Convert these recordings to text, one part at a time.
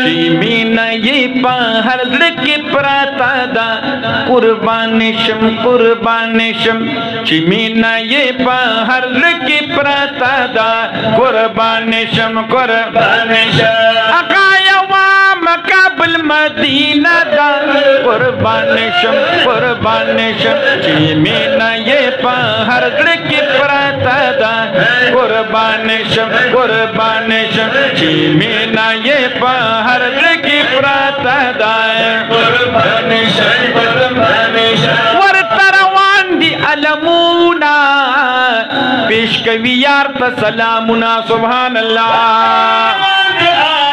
چې مینا یې په هر زړه کې پراته ده قربان شم قربان شم چې مینا یې په هر زړه کې پراته ده قربان شم قربان شم آقا یوا مکه بالمدینه ده قربان شم قربان شم چې مینا یې په هر زړه کې پراته ده قربان شم قربان شم چې مینا یې په هر زړه کې پراته ده قربان شم قربان شم ورته روان دي علمونا پیش کوي یار ته سلامونه سبحان الله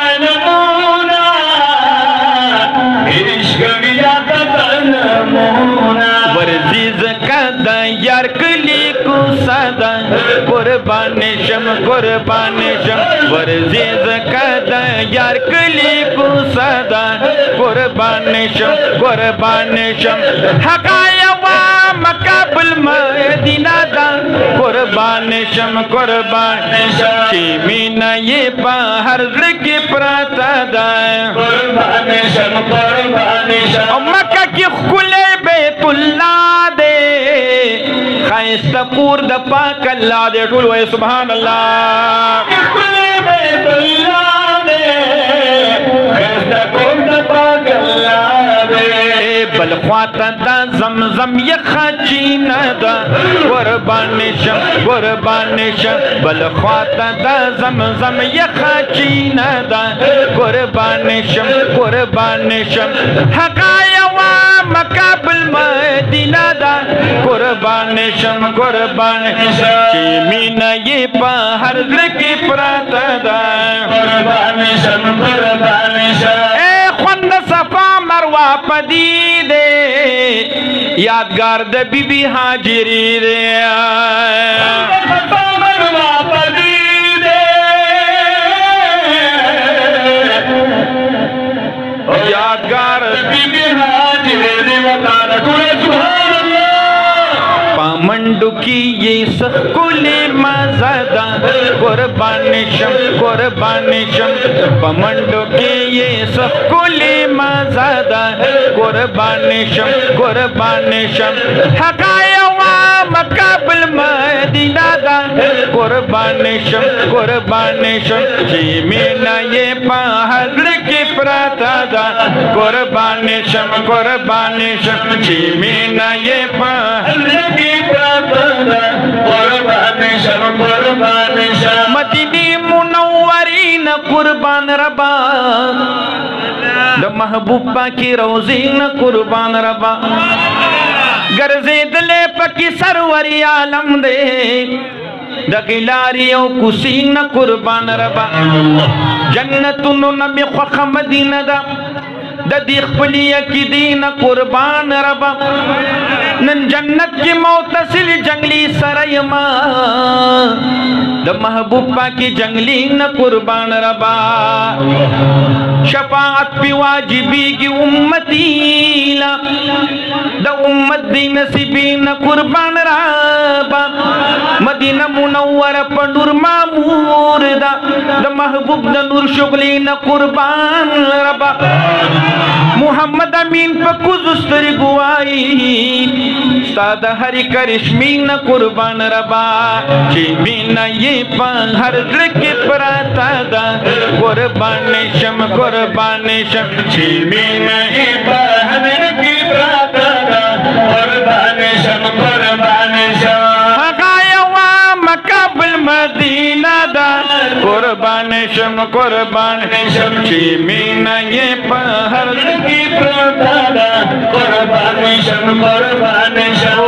علمونا پیش کوي یار ته سلامونه ورزي زکدا یار کلی کو ساده قربان شم قربان شم ورزي زکدا یار کلی کو ساده قربان شم قربان شم حقایا مکه بالمدینه ده قربان شم قربان شم چې مینا یې په هر زړه کې پراته ده قربان شم قربان شم او مکه کې ښکلی بیت الله دی ښایسته کور د پاک الله دی ټول وایي سبحان الله ښکلی بیت الله دی ښایسته کور د پاک الله بل خواته دا زمزم یخه چینه ده قربان شم قربان شم بل خواته دا زمزم یخه چینه ده قربان شم قربان شم حقایا مکه بالمدینه ده قربان شم قربان شم چې مینا یې په هر زړه کې پراته ده قربان شم قربان شم خوند صفا مروه پدی دے یادگار د بی بی حاجری دے صفا مروه پدی دے یادگار بی بی حاجری دے وطان کورے سبحان اللہ پامنڈو کی یہ سخکولی مزادا قربان شم قربان شم پامنڈو کی یہ سخکولی مزادا قربان شم قربان شم حقایا مکه بالمدینه ده قربان شم قربان شم چې مینا یې په هر زړه کې پراته ده قربان شم قربان شم چې مینا یې په هر زړه کې پراته ده قربان شم قربان شم مدینه منورین قربان ربا د محبوب پاکی روزین قربان ربا گرزیدلے پکی سروری عالم دے دقیلاری او کسین قربان ربا جنتونو نبی خوخ مدینہ دا دیخ پلی کی دین قربان ربا نن جنت کی موتصل جنگلی سرائیما دا محبوب پاکی جنگلی ن قربان ربا شفاعت پی واجبی کی امتی لا دا امت دی نصیبی ن قربان ربا مدینہ منور پندور مامور دا محبوب دا نور شغلی ن قربان ربا محمد امین پا کزستر گوائی سادہ ہری کرشمین قربان ربا چی مینا یہ پا ہر زرکی پراتا دا قربان شم قربان شم چی مینا یہ پا ہر زرکی پراتا دا قربان شم قربان شم مکہ بالمدینہ دا قربان شم قربان شم چی مینا یہ پہر کی پراتا دا قربان شم قربان شم